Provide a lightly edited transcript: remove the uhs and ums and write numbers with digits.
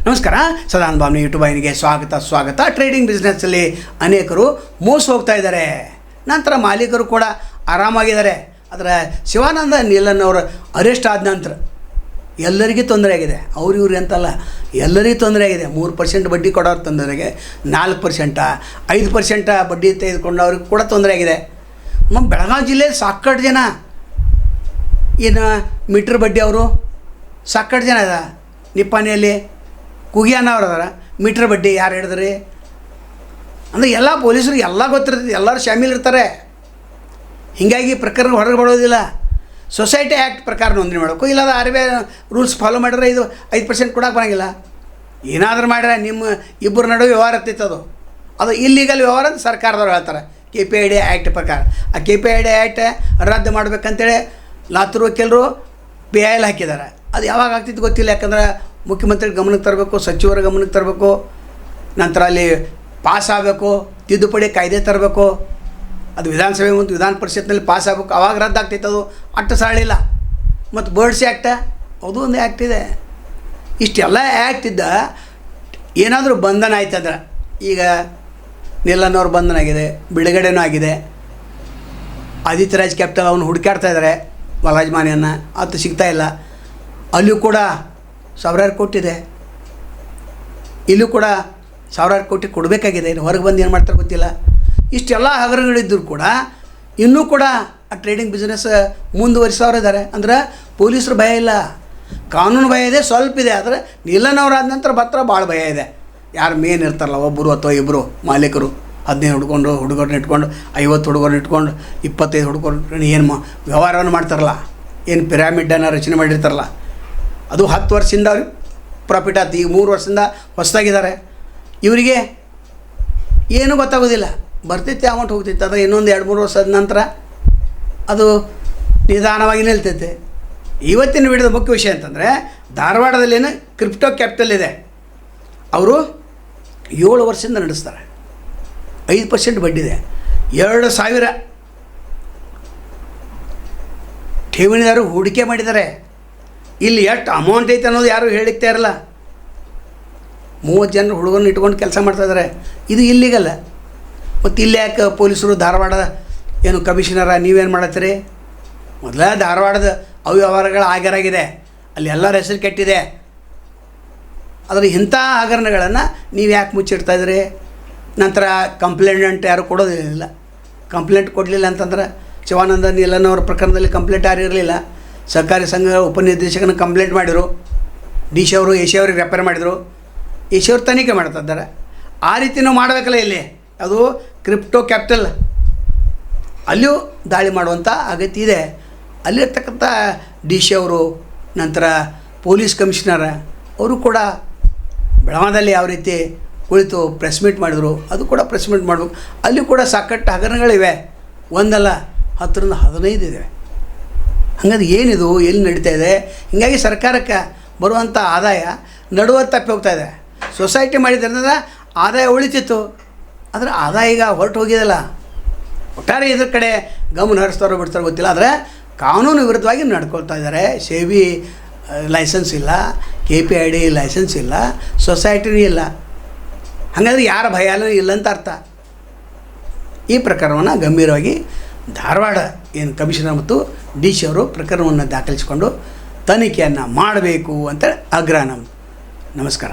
ನಮಸ್ಕಾರ. ಸದಾನಂದ ಭಾವನೆ ಯೂಟ್ಯೂಬ್ ವಾಹಿನಿಗೆ ಸ್ವಾಗತ. ಟ್ರೇಡಿಂಗ್ ಬಿಸ್ನೆಸ್ಸಲ್ಲಿ ಅನೇಕರು ಮೋಸ ಹೋಗ್ತಾ ಇದ್ದಾರೆ. ನಂತರ ಮಾಲೀಕರು ಕೂಡ ಆರಾಮಾಗಿದ್ದಾರೆ. ಆದರೆ ಶಿವಾನಂದ ನೀಲನ್ ಅವರು ಅರೆಸ್ಟ್ ಆದ ನಂತರ ಎಲ್ಲರಿಗೂ ತೊಂದರೆ ಆಗಿದೆ. ಇವ್ರು ಅಂತಲ್ಲ, ಎಲ್ಲರಿಗೂ ತೊಂದರೆ ಆಗಿದೆ. 3% ಬಡ್ಡಿ ಕೊಡೋರು ತೊಂದರೆಗೆ 4%, 5% ಬಡ್ಡಿ ತೆಗೆದುಕೊಂಡವ್ರಿಗೆ ಕೂಡ ತೊಂದರೆ ಆಗಿದೆ. ನಮ್ಮ ಬೆಳಗಾವಿ ಜಿಲ್ಲೆಯಲ್ಲಿ ಸಾಕಷ್ಟು ಜನ ಏನು ಮೀಟ್ರ್ ಬಡ್ಡಿ ಅವರು ಸಾಕಷ್ಟು ಜನ ಅದ. ನಿಪ್ಪಾಣಿಯಲ್ಲಿ ಕುಗಿಯಾನ ಅವ್ರು ಅದಾರ. ಮೀಟ್ರ್ ಬಡ್ಡಿ ಯಾರು ಹಿಡಿದ್ರಿ ಅಂದರೆ ಎಲ್ಲ ಪೊಲೀಸರು ಎಲ್ಲ ಗೊತ್ತಿರ್ತದೆ, ಎಲ್ಲರೂ ಶಾಮೀಲ್ ಇರ್ತಾರೆ. ಹೀಗಾಗಿ ಪ್ರಕರಣ ಹೊರಗೆ ಬರೋದಿಲ್ಲ. ಸೊಸೈಟಿ ಆ್ಯಕ್ಟ್ ಪ್ರಕಾರ ನೋಂದಣಿ ಮಾಡಬೇಕು. ಇಲ್ಲಾದ RBI ರೂಲ್ಸ್ ಫಾಲೋ ಮಾಡಿದ್ರೆ ಇದು 5% ಕೊಡೋಕೆ ಬರೋಂಗಿಲ್ಲ. ಏನಾದರೂ ಮಾಡ್ರೆ ನಿಮ್ಮ ಇಬ್ಬರು ನಡುವೆ ವ್ಯವಹಾರ ಇರ್ತಿತ್ತು. ಅದು ಇಲ್ಲೀಗಲ್ ವ್ಯವಹಾರ ಅಂತ ಸರ್ಕಾರದವ್ರು ಹೇಳ್ತಾರೆ. KPID ಆ್ಯಕ್ಟ್ ಪ್ರಕಾರ ಆ KPID ಆ್ಯಕ್ಟ್ ರದ್ದು ಮಾಡಬೇಕಂತೇಳಿ ಲಾತೂರು ವಕೀಲರು PIL ಹಾಕಿದ್ದಾರೆ. ಅದು ಯಾವಾಗ ಆಗ್ತಿತ್ತು ಗೊತ್ತಿಲ್ಲ. ಯಾಕಂದ್ರೆ ಮುಖ್ಯಮಂತ್ರಿ ಗಮನಕ್ಕೆ ತರಬೇಕು, ಸಚಿವರ ಗಮನಕ್ಕೆ ತರಬೇಕು, ನಂತರ ಅಲ್ಲಿ ಪಾಸ್ ಆಗಬೇಕು, ತಿದ್ದುಪಡಿ ಕಾಯ್ದೆ ತರಬೇಕು, ಅದು ವಿಧಾನಸಭೆ ಮತ್ತು ವಿಧಾನ ಪರಿಷತ್ನಲ್ಲಿ ಪಾಸ್ ಆಗಬೇಕು. ಆವಾಗ ರದ್ದಾಗ್ತೈತೆ. ಅದು ಅಟ್ಟು ಸಾಳಿಲ್ಲ. ಮತ್ತು ಬರ್ಡ್ಸ್ ಆ್ಯಕ್ಟ ಅದು ಒಂದು ಆ್ಯಕ್ಟ್ ಇದೆ. ಇಷ್ಟೆಲ್ಲ ಆ್ಯಕ್ಟ್ ಇದ್ದ ಏನಾದರೂ ಬಂಧನ ಆಯ್ತಂದ್ರೆ, ಈಗ ನೀಲನ್ನವ್ರ ಬಂಧನ ಆಗಿದೆ, ಬಿಡುಗಡೆನೂ ಆಗಿದೆ. ಆದಿತ್ಯ ರಾಜ್ ಕ್ಯಾಪಿಟಲ್ ಅವನು ಹುಡುಕಾಡ್ತಾ ಇದ್ದಾರೆ ವಲಾಜ್ಮಾನಿಯನ್ನು, ಅದು ಸಿಗ್ತಾ ಇಲ್ಲ. ಅಲ್ಲಿಯೂ ಕೂಡ ಸಾವಿರಾರು ಕೋಟಿದೆ. ಇಲ್ಲೂ ಕೂಡ ಸಾವಿರಾರು ಕೋಟಿ ಕೊಡಬೇಕಾಗಿದೆ. ಇನ್ನು ಹೊರಗೆ ಬಂದು ಏನು ಮಾಡ್ತಾರೆ ಗೊತ್ತಿಲ್ಲ. ಇಷ್ಟೆಲ್ಲ ಹಗರಣಗಳಿದ್ದರೂ ಕೂಡ ಇನ್ನೂ ಕೂಡ ಆ ಟ್ರೇಡಿಂಗ್ ಬಿಸ್ನೆಸ್ ಮುಂದುವರಿಸೋರಿದ್ದಾರೆ. ಅಂದ್ರೆ ಪೊಲೀಸರು ಭಯ ಇಲ್ಲ, ಕಾನೂನು ಭಯ ಇದೆ, ಸ್ವಲ್ಪ ಇದೆ. ಆದರೆ ನೀಲನ್ನವ್ರು ಆದ ನಂತರ ಮಾತ್ರ ಭಾಳ ಭಯ ಇದೆ. ಯಾರು ಮೇನ್ ಇರ್ತಾರಲ್ಲ, ಒಬ್ಬರು ಅಥವಾ ಇಬ್ಬರು ಮಾಲೀಕರು 15 ಹುಡುಗರನ್ನ ಇಟ್ಕೊಂಡು 50 ಹುಡುಗರನ್ನ ಇಟ್ಕೊಂಡು 25 ಹುಡುಗರು ಏನು ವ್ಯವಹಾರವನ್ನು ಮಾಡ್ತಾರಲ್ಲ, ಏನು ಪಿರಾಮಿಡನ್ನು ರಚನೆ ಮಾಡಿರ್ತಾರಲ್ಲ, ಅದು 10 ವರ್ಷದಿಂದ ಪ್ರಾಫಿಟ್ ಆಯ್ತು. ಈಗ 3 ವರ್ಷದಿಂದ ಹೊಸದಾಗಿದ್ದಾರೆ. ಇವರಿಗೆ ಏನೂ ಗೊತ್ತಾಗೋದಿಲ್ಲ. ಬರ್ತೈತೆ ಅಮೌಂಟ್ ಹೋಗ್ತೈತೆ. ಆದರೆ ಇನ್ನೊಂದು 2-3 ವರ್ಷದ ನಂತರ ಅದು ನಿಧಾನವಾಗಿ ನಿಲ್ತೈತೆ. ಇವತ್ತಿನ ವಿಡಿಯೋದ ಮುಖ್ಯ ವಿಷಯ ಅಂತಂದರೆ, ಧಾರವಾಡದಲ್ಲೇನು ಕ್ರಿಪ್ಟೋ ಕ್ಯಾಪಿಟಲ್ ಇದೆ. ಅವರು 7 ವರ್ಷದಿಂದ ನಡೆಸ್ತಾರೆ. 5% ಬಡ್ಡಿದೆ. 2,000 ಠೇವಣಿದಾರರು ಹೂಡಿಕೆ ಮಾಡಿದ್ದಾರೆ. ಇಲ್ಲಿ ಎಷ್ಟು ಅಮೌಂಟ್ ಐತೆ ಅನ್ನೋದು ಯಾರೂ ಹೇಳಿಕ್ತಾ ಇರಲ್ಲ. 30 ಜನರು ಹುಡುಗರನ್ನ ಇಟ್ಕೊಂಡು ಕೆಲಸ ಮಾಡ್ತಾಯಿದ್ದಾರೆ. ಇದು ಇಲ್ಲಿಗಲ್ಲ. ಮತ್ತು ಇಲ್ಲಿ ಯಾಕೆ ಪೊಲೀಸರು ಧಾರವಾಡ ಏನು ಕಮಿಷನರ ನೀವೇನು ಮಾಡತ್ತೀರಿ? ಮೊದಲ ಧಾರವಾಡದ ಅವ್ಯವಹಾರಗಳು ಆಗ್ಯಾರಾಗಿದೆ. ಅಲ್ಲಿ ಎಲ್ಲರ ಹೆಸರು ಕೆಟ್ಟಿದೆ. ಆದರೆ ಇಂಥ ಹಗರಣಗಳನ್ನು ನೀವು ಯಾಕೆ ಮುಚ್ಚಿಡ್ತಾಯಿದ್ರಿ? ನಂತರ ಕಂಪ್ಲೇಂಟ್ ಯಾರು ಕೊಡೋದಿಲ್ಲ. ಕಂಪ್ಲೇಂಟ್ ಕೊಡಲಿಲ್ಲ ಅಂತಂದ್ರೆ, ಶಿವಾನಂದ ನೀಲನ್ ಅವ್ರ ಪ್ರಕರಣದಲ್ಲಿ ಕಂಪ್ಲೇಂಟ್ ಯಾರು ಇರಲಿಲ್ಲ. ಸಹಕಾರಿ ಸಂಘ ಉಪನಿರ್ದೇಶಕನ ಕಂಪ್ಲೇಂಟ್ ಮಾಡಿದರು. DC ಅವರು AC ಅವ್ರಿಗೆ ರೆಫರ್ ಮಾಡಿದರು. AC ಅವ್ರು ತನಿಖೆ ಮಾಡ್ತಾ ಇದ್ದಾರೆ. ಆ ರೀತಿಯೂ ಮಾಡಬೇಕಲ್ಲ. ಇಲ್ಲಿ ಅದು ಕ್ರಿಪ್ಟೋ ಕ್ಯಾಪಿಟಲ್, ಅಲ್ಲಿಯೂ ದಾಳಿ ಮಾಡುವಂಥ ಅಗತ್ಯ ಇದೆ. ಅಲ್ಲಿರ್ತಕ್ಕಂಥ DC ಅವರು, ನಂತರ ಪೊಲೀಸ್ ಕಮಿಷನರ್ ಅವರು ಕೂಡ ಬೆಳಗಾವಿಯಲ್ಲಿ ಯಾವ ರೀತಿ ಕುಳಿತು ಪ್ರೆಸ್ ಮೀಟ್ ಮಾಡಿದರು, ಅದು ಕೂಡ ಪ್ರೆಸ್ ಮೀಟ್ ಮಾಡಬೇಕು. ಅಲ್ಲಿ ಕೂಡ ಸಾಕಷ್ಟು ಹಗರಣಗಳಿವೆ. ಒಂದಲ್ಲ 10ರಿಂದ 15 ಇವೆ. ಹಾಗಾದ್ರೆ ಏನಿದು, ಎಲ್ಲಿ ನಡೀತಾ ಇದೆ? ಹೀಗಾಗಿ ಸರ್ಕಾರಕ್ಕೆ ಬರುವಂಥ ಆದಾಯ ನಡುವೆ ತಪ್ಪಿ ಹೋಗ್ತಾ ಇದೆ. ಸೊಸೈಟಿ ಮಾಡಿದ್ರಿಂದ ಆದಾಯ ಉಳಿತಿತ್ತು. ಆದರೆ ಆದಾಯ ಈಗ ಹೊರಟು ಹೋಗಿದಲ್ಲ. ಒಟ್ಟಾರೆ ಇದ್ರ ಕಡೆ ಗಮನ ಹರಿಸ್ತಾರೋ ಬಿಡ್ತಾರೋ ಗೊತ್ತಿಲ್ಲ. ಆದರೆ ಕಾನೂನು ವಿರುದ್ಧವಾಗಿ ನಡ್ಕೊಳ್ತಾ ಇದ್ದಾರೆ. SEBI ಲೈಸೆನ್ಸ್ ಇಲ್ಲ, KPID ಲೈಸೆನ್ಸ್ ಇಲ್ಲ, ಸೊಸೈಟಿನೂ ಇಲ್ಲ. ಹಾಗಾದರೆ ಯಾರ ಭಯನೂ ಇಲ್ಲ ಅಂತ ಅರ್ಥ. ಈ ಪ್ರಕರಣವನ್ನು ಗಂಭೀರವಾಗಿ ಧಾರವಾಡ ಏನು ಕಮಿಷನರ್ ಮತ್ತು DC ಅವರು ಪ್ರಕರಣವನ್ನು ದಾಖಲಿಸಿಕೊಂಡು ತನಿಖೆಯನ್ನು ಮಾಡಬೇಕು ಅಂತ ಆಗ್ರಹ ನಮ್ಮದು. ನಮಸ್ಕಾರ.